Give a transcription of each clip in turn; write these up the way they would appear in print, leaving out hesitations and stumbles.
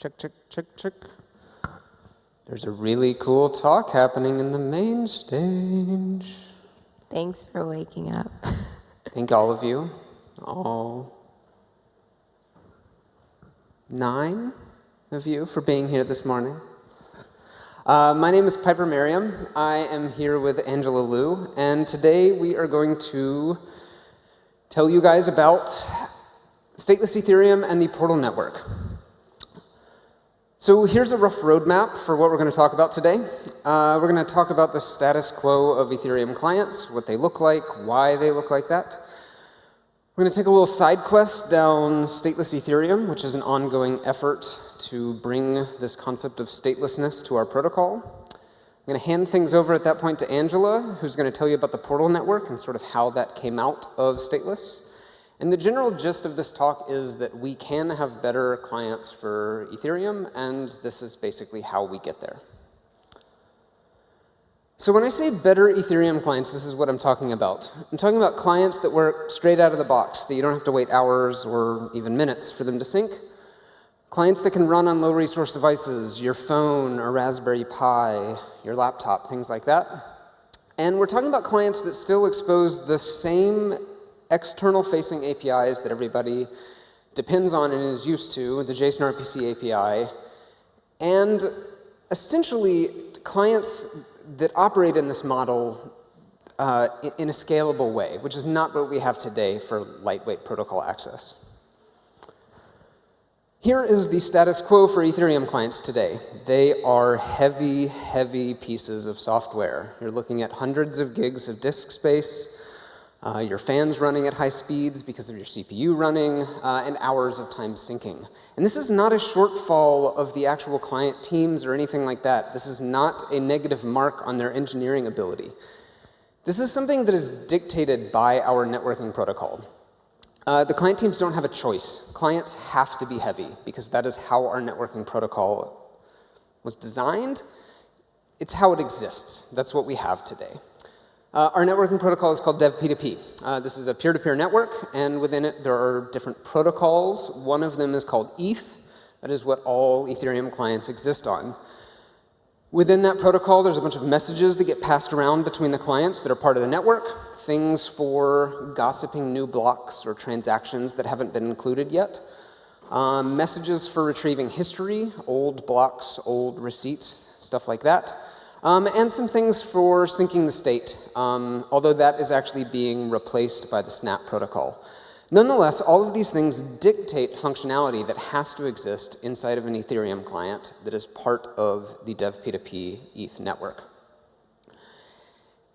Check, check, check, check. There's a really cool talk happening in the main stage. Thanks for waking up. Thank all of you. All 9 of you for being here this morning. My name is Piper Merriam. I am here with Angela Liu, and today we are going to tell you guys about Stateless Ethereum and the Portal Network. So here's a rough roadmap for what we're going to talk about today. We're going to talk about the status quo of Ethereum clients, what they look like, why they look like that. We're going to take a little side quest down Stateless Ethereum, which is an ongoing effort to bring this concept of statelessness to our protocol. I'm going to hand things over at that point to Angela, who's going to tell you about the Portal Network and sort of how that came out of Stateless. And the general gist of this talk is that we can have better clients for Ethereum, and this is basically how we get there. So when I say better Ethereum clients, this is what I'm talking about. I'm talking about clients that work straight out of the box, that you don't have to wait hours or even minutes for them to sync. Clients that can run on low-resource devices, your phone, or Raspberry Pi, your laptop, things like that. And we're talking about clients that still expose the same external-facing APIs that everybody depends on and is used to, the JSON RPC API, and essentially clients that operate in this model in a scalable way, which is not what we have today for lightweight protocol access. Here is the status quo for Ethereum clients today. They are heavy, heavy pieces of software. You're looking at hundreds of gigs of disk space, your fans running at high speeds because of your CPU running, and hours of time syncing. And this is not a shortfall of the actual client teams or anything like that. This is not a negative mark on their engineering ability. This is something that is dictated by our networking protocol. The client teams don't have a choice. Clients have to be heavy because that is how our networking protocol was designed. It's how it exists. That's what we have today. Our networking protocol is called DevP2P. This is a peer-to-peer network, and within it there are different protocols. One of them is called ETH. That is what all Ethereum clients exist on. Within that protocol, there's a bunch of messages that get passed around between the clients that are part of the network, things for gossiping new blocks or transactions that haven't been included yet, messages for retrieving history, old blocks, old receipts, stuff like that. And some things for syncing the state, although that is actually being replaced by the Snap protocol. Nonetheless, all of these things dictate functionality that has to exist inside of an Ethereum client that is part of the DevP2P ETH network.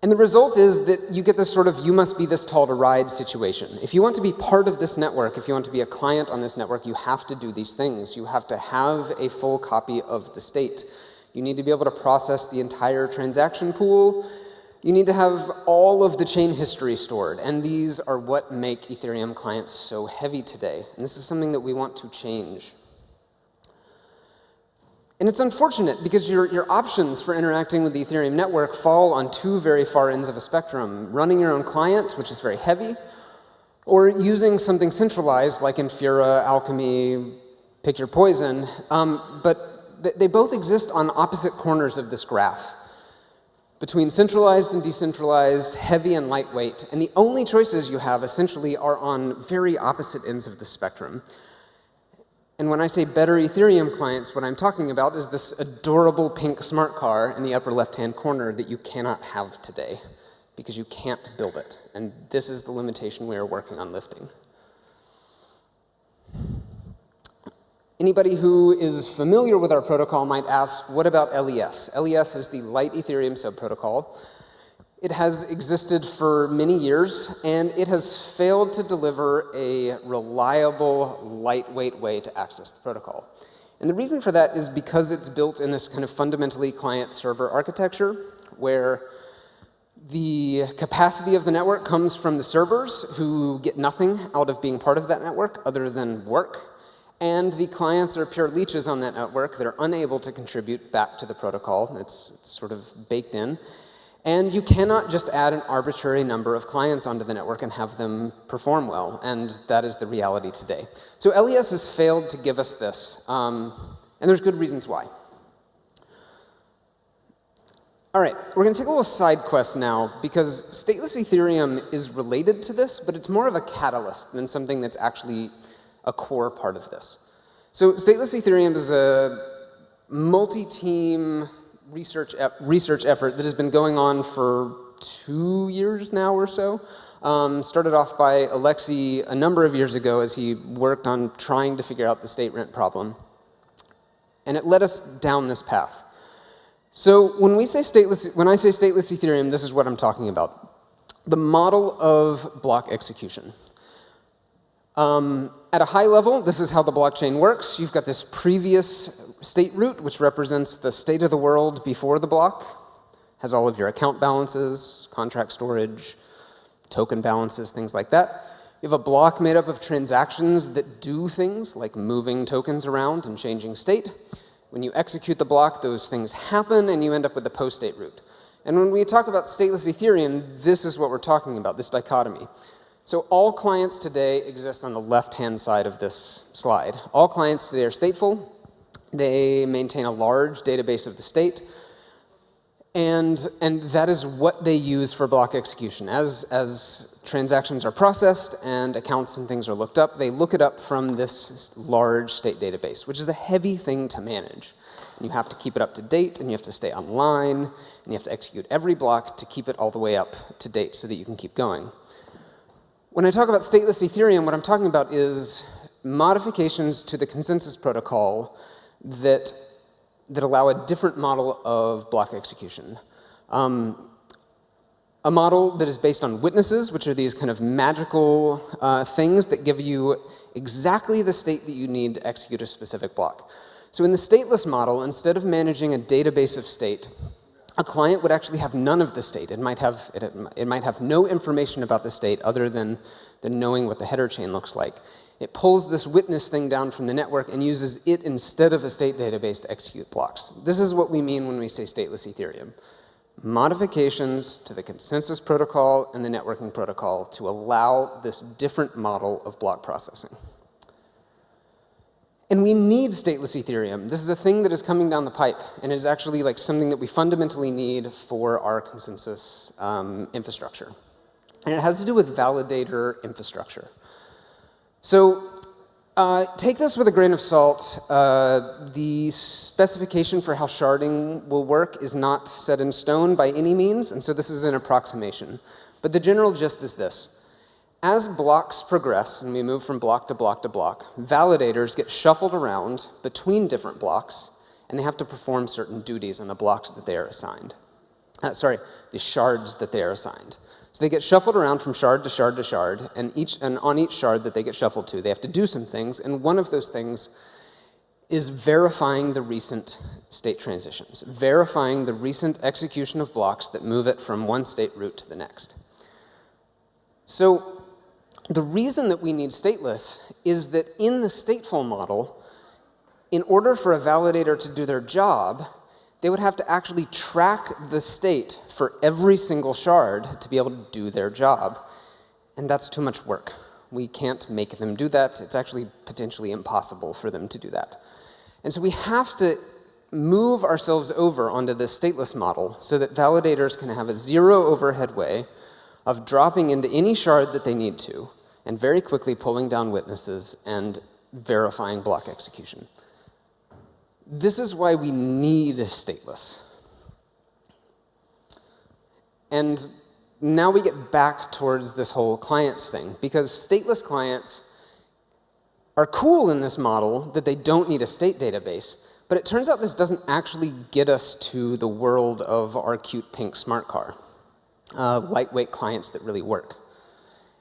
And the result is that you get this sort of you must be this tall to ride situation. If you want to be part of this network, if you want to be a client on this network, you have to do these things. You have to have a full copy of the state. You need to be able to process the entire transaction pool. You need to have all of the chain history stored. And these are what make Ethereum clients so heavy today. And this is something that we want to change. And it's unfortunate because your options for interacting with the Ethereum network fall on 2 very far ends of a spectrum. Running your own client, which is very heavy, or using something centralized like Infura, Alchemy, pick your poison. But they both exist on opposite corners of this graph, between centralized and decentralized, heavy and lightweight, and the only choices you have essentially are on very opposite ends of the spectrum. And when I say better Ethereum clients, what I'm talking about is this adorable pink smart car in the upper left-hand corner that you cannot have today, because you can't build it, and this is the limitation we are working on lifting. Anybody who is familiar with our protocol might ask, what about LES? LES is the Light Ethereum subprotocol. It has existed for many years, and it has failed to deliver a reliable, lightweight way to access the protocol. And the reason for that is because it's built in this kind of fundamentally client-server architecture, where the capacity of the network comes from the servers, who get nothing out of being part of that network other than work. And the clients are pure leeches on that network that are unable to contribute back to the protocol. It's sort of baked in. And you cannot just add an arbitrary number of clients onto the network and have them perform well. And that is the reality today. So LES has failed to give us this. And there's good reasons why. All right, we're going to take a little side quest now, because stateless Ethereum is related to this, but it's more of a catalyst than something that's actually a core part of this. So stateless Ethereum is a multi-team research effort that has been going on for 2 years now or so. Started off by Alexei a number of years ago as he worked on trying to figure out the state rent problem. And it led us down this path. So when I say stateless Ethereum, this is what I'm talking about. The model of block execution. At a high level, this is how the blockchain works. You've got this previous state root, which represents the state of the world before the block. Has all of your account balances, contract storage, token balances, things like that. You have a block made up of transactions that do things like moving tokens around and changing state. When you execute the block, those things happen, and you end up with the post-state root. And when we talk about stateless Ethereum, this is what we're talking about, this dichotomy. So all clients today exist on the left-hand side of this slide. All clients today are stateful. They maintain a large database of the state. And that is what they use for block execution. As transactions are processed and accounts and things are looked up, they look it up from this large state database, which is a heavy thing to manage. And you have to keep it up to date, and you have to stay online, and you have to execute every block to keep it all the way up to date so that you can keep going. When I talk about stateless Ethereum, what I'm talking about is modifications to the consensus protocol that allow a different model of block execution. A model that is based on witnesses, which are these kind of magical things that give you exactly the state that you need to execute a specific block. So in the stateless model, instead of managing a database of state, a client would actually have none of the state. It might have no information about the state other than knowing what the header chain looks like. It pulls this witness thing down from the network and uses it instead of a state database to execute blocks. This is what we mean when we say stateless Ethereum. Modifications to the consensus protocol and the networking protocol to allow this different model of block processing. And we need stateless Ethereum. This is a thing that is coming down the pipe, and it is actually like something that we fundamentally need for our consensus infrastructure. And it has to do with validator infrastructure. So take this with a grain of salt. The specification for how sharding will work is not set in stone by any means, and so this is an approximation. But the general gist is this. As blocks progress, and we move from block to block to block, validators get shuffled around between different blocks, and they have to perform certain duties on the blocks that they are assigned. The shards that they are assigned. So they get shuffled around from shard to shard to shard, and on each shard that they get shuffled to, they have to do some things, and one of those things is verifying the recent state transitions, verifying the recent execution of blocks that move it from one state root to the next. So the reason that we need stateless is that in the stateful model, in order for a validator to do their job, they would have to actually track the state for every single shard to be able to do their job. And that's too much work. We can't make them do that. It's actually potentially impossible for them to do that. And so we have to move ourselves over onto this stateless model so that validators can have a zero overhead way of dropping into any shard that they need to, and very quickly pulling down witnesses and verifying block execution. This is why we need stateless. And now we get back towards this whole clients thing, because stateless clients are cool in this model that they don't need a state database, but it turns out this doesn't actually get us to the world of our cute pink smart car, lightweight clients that really work.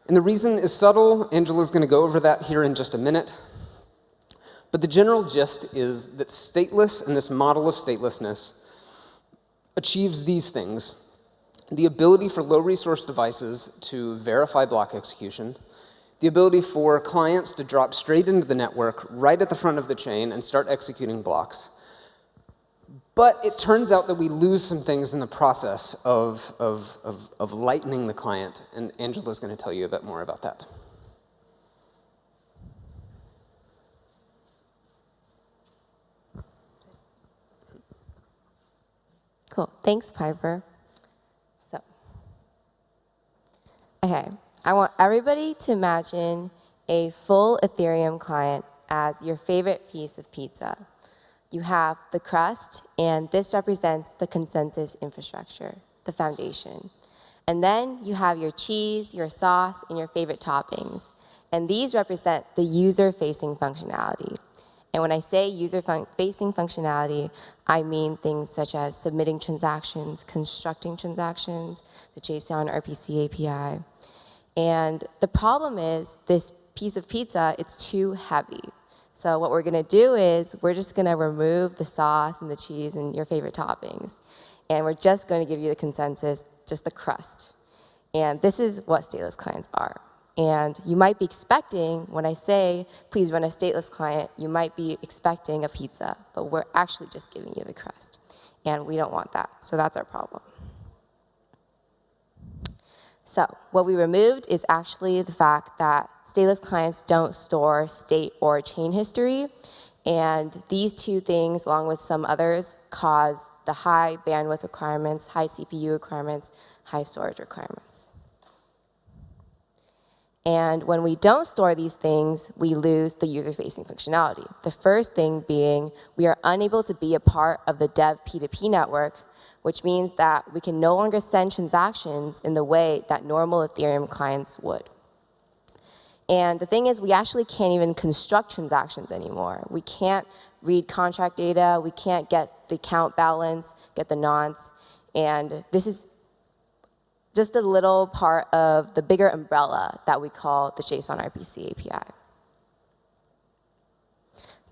And the reason is subtle. Angela's going to go over that here in just a minute. But the general gist is that stateless and this model of statelessness achieves these things: the ability for low-resource devices to verify block execution, the ability for clients to drop straight into the network right at the front of the chain and start executing blocks. But it turns out that we lose some things in the process of lightening the client, and Angela's going to tell you a bit more about that. Cool. Thanks, Piper. So, okay, I want everybody to imagine a full Ethereum client as your favorite piece of pizza. You have the crust, and this represents the consensus infrastructure, the foundation. And then you have your cheese, your sauce, and your favorite toppings. And these represent the user-facing functionality. And when I say user-facing functionality, I mean things such as submitting transactions, constructing transactions, the JSON RPC API. And the problem is this piece of pizza, it's too heavy. So what we're going to do is we're just going to remove the sauce and the cheese and your favorite toppings. And we're just going to give you the consensus, just the crust. And this is what stateless clients are. And you might be expecting, when I say, please run a stateless client, you might be expecting a pizza, but we're actually just giving you the crust. And we don't want that, so that's our problem. So what we removed is actually the fact that stateless clients don't store state or chain history, and these two things, along with some others, cause the high bandwidth requirements, high CPU requirements, high storage requirements. And when we don't store these things, we lose the user-facing functionality. The first thing being we are unable to be a part of the dev P2P network, which means that we can no longer send transactions in the way that normal Ethereum clients would. And the thing is, we actually can't even construct transactions anymore. We can't read contract data. We can't get the account balance, get the nonce. And this is just a little part of the bigger umbrella that we call the JSON RPC API.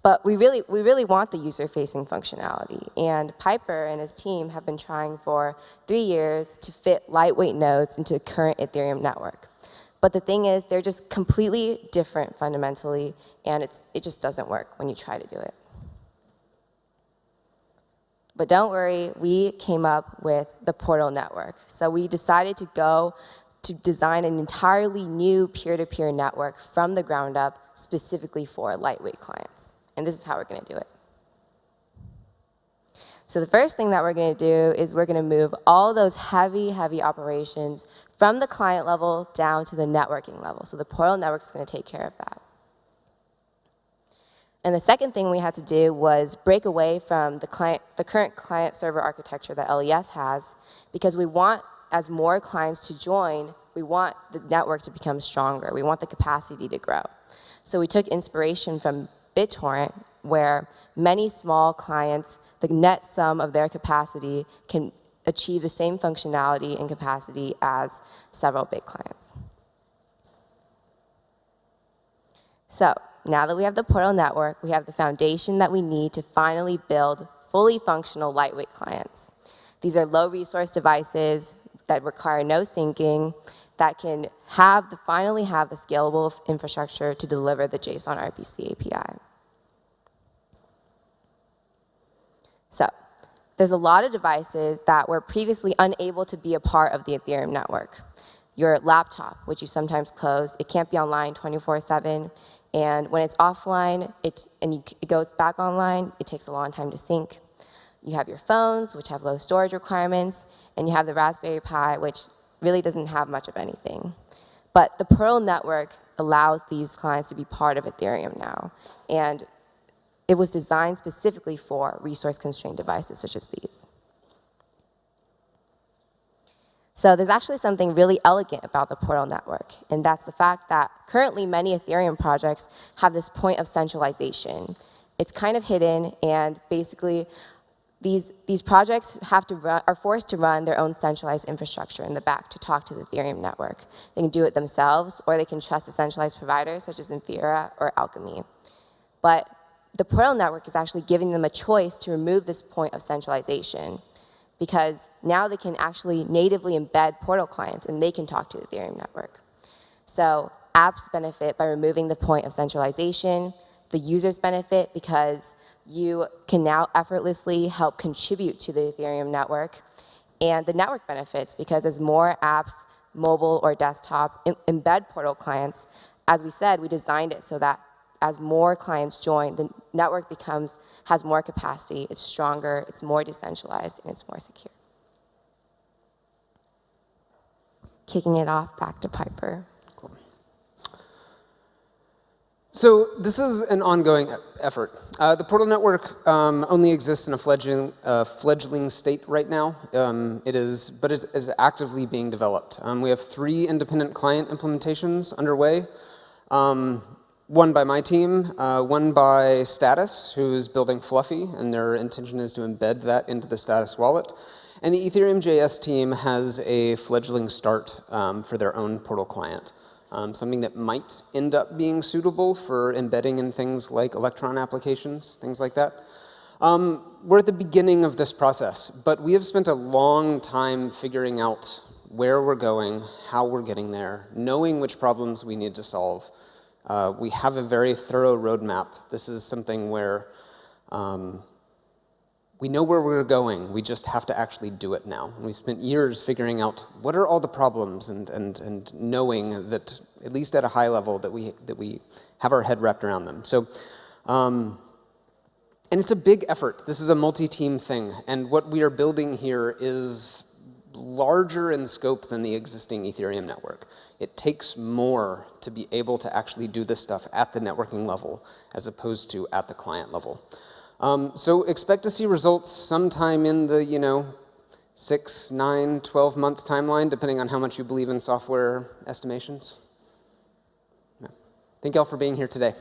But we really want the user-facing functionality. And Piper and his team have been trying for 3 years to fit lightweight nodes into the current Ethereum network. But the thing is, they're just completely different fundamentally, and it just doesn't work when you try to do it. But don't worry, we came up with the Portal network. So we decided to go to design an entirely new peer-to-peer network from the ground up, specifically for lightweight clients. And this is how we're going to do it. So the first thing that we're going to do is we're going to move all those heavy operations from the client level down to the networking level. So the Portal network is going to take care of that. And the second thing we had to do was break away from the current client-server architecture that LES has, because we want, as more clients to join, we want the network to become stronger. We want the capacity to grow. So we took inspiration from BitTorrent, where many small clients, the net sum of their capacity can achieve the same functionality and capacity as several big clients. So now that we have the Portal network, we have the foundation that we need to finally build fully functional lightweight clients. These are low-resource devices that require no syncing, that can finally have the scalable infrastructure to deliver the JSON RPC API. So there's a lot of devices that were previously unable to be a part of the Ethereum network. Your laptop, which you sometimes close, it can't be online 24/7. And when it's offline, it goes back online, it takes a long time to sync. You have your phones, which have low storage requirements, and you have the Raspberry Pi, which really doesn't have much of anything. But the Portal network allows these clients to be part of Ethereum now. And it was designed specifically for resource-constrained devices such as these. So there's actually something really elegant about the Portal network, and that's the fact that currently many Ethereum projects have this point of centralization. It's kind of hidden, and basically these projects are forced to run their own centralized infrastructure in the back to talk to the Ethereum network. They can do it themselves, or they can trust a centralized provider such as Infura or Alchemy. But the Portal network is actually giving them a choice to remove this point of centralization, because now they can actually natively embed Portal clients, and they can talk to the Ethereum network. So apps benefit by removing the point of centralization. The users benefit because you can now effortlessly help contribute to the Ethereum network. And the network benefits because as more apps, mobile or desktop, embed Portal clients, as we said, we designed it so that as more clients join, the network has more capacity, it's stronger, it's more decentralized, and it's more secure. kicking it off back to Piper. So this is an ongoing effort. The Portal Network only exists in a fledgling state right now. It is actively being developed. We have 3 independent client implementations underway. One by my team, one by Status, who's building Fluffy, and their intention is to embed that into the Status wallet. And the Ethereum.js team has a fledgling start for their own Portal client. Something that might end up being suitable for embedding in things like Electron applications, things like that. We're at the beginning of this process, but we have spent a long time figuring out where we're going, how we're getting there, knowing which problems we need to solve. We have a very thorough roadmap. This is something where we know where we're going. We just have to actually do it now. And we spent years figuring out what are all the problems and knowing that, at least at a high level, that we have our head wrapped around them. So, and it's a big effort. This is a multi-team thing. And what we are building here is larger in scope than the existing Ethereum network. It takes more to be able to actually do this stuff at the networking level as opposed to at the client level. So expect to see results sometime in the, 6, 9, 12-month timeline, depending on how much you believe in software estimations. Yeah. Thank y'all for being here today.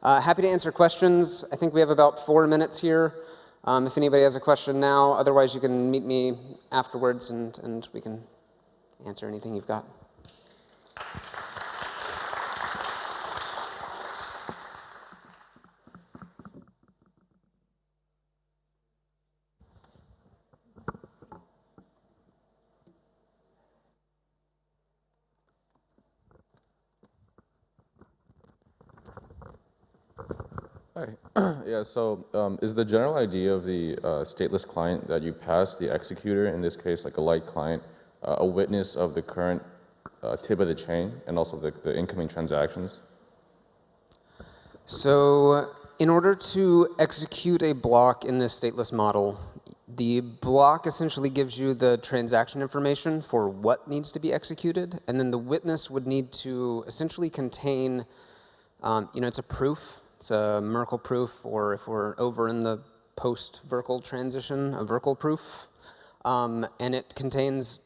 Happy to answer questions. I think we have about 4 minutes here. If anybody has a question now, otherwise you can meet me afterwards and we can answer anything you've got. Hi. Yeah, so is the general idea of the stateless client that you pass the executor, in this case like a light client, a witness of the current tip of the chain and also the incoming transactions? So in order to execute a block in this stateless model, the block essentially gives you the transaction information for what needs to be executed, and then the witness would need to essentially contain, it's a proof. It's a Merkle proof, or if we're over in the post-Verkle transition, a Verkle proof. And it contains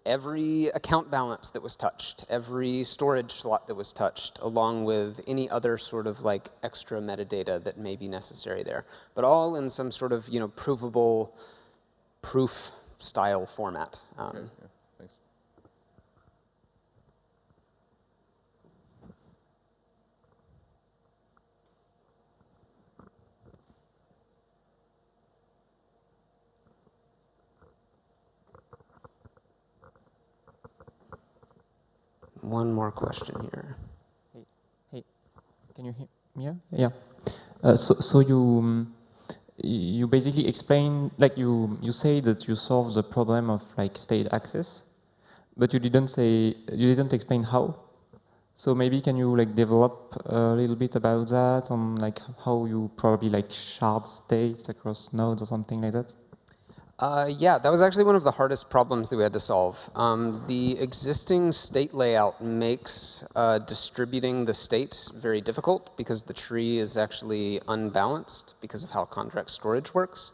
every account balance that was touched, every storage slot that was touched, along with any other sort of like extra metadata that may be necessary there. But all in some sort of, provable proof-style format. Okay, yeah, thanks. One more question here. Hey, can you hear me? Yeah. So you basically explain, like you say that you solve the problem of like state access, but you didn't explain how. So maybe can you like develop a little bit about that, on like how you probably like shard states across nodes or something like that? Yeah, that was actually one of the hardest problems that we had to solve. The existing state layout makes distributing the state very difficult because the tree is actually unbalanced because of how contract storage works.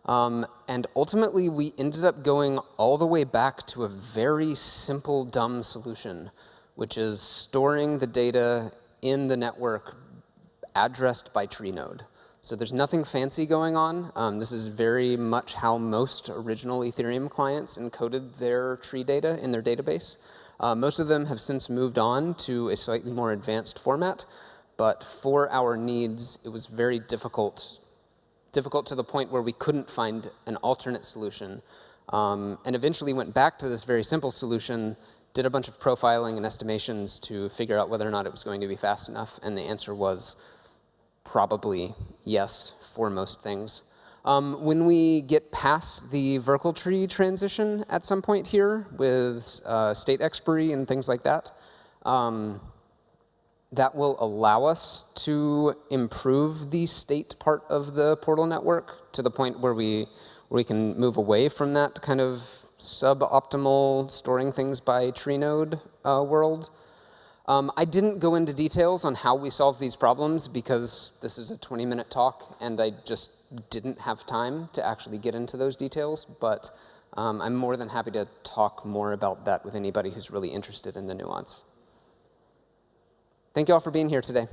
And ultimately, we ended up going all the way back to a very simple, dumb solution, which is storing the data in the network addressed by tree node. So there's nothing fancy going on. This is very much how most original Ethereum clients encoded their tree data in their database. Most of them have since moved on to a slightly more advanced format, but for our needs, it was very difficult to the point where we couldn't find an alternate solution. And eventually went back to this very simple solution, did a bunch of profiling and estimations to figure out whether or not it was going to be fast enough, and the answer was probably yes for most things. When we get past the Verkle tree transition at some point here with state expiry and things like that, that will allow us to improve the state part of the portal network to the point where we can move away from that kind of suboptimal storing things by tree node world. I didn't go into details on how we solved these problems because this is a 20-minute talk, and I just didn't have time to actually get into those details, but I'm more than happy to talk more about that with anybody who's really interested in the nuance. Thank you all for being here today.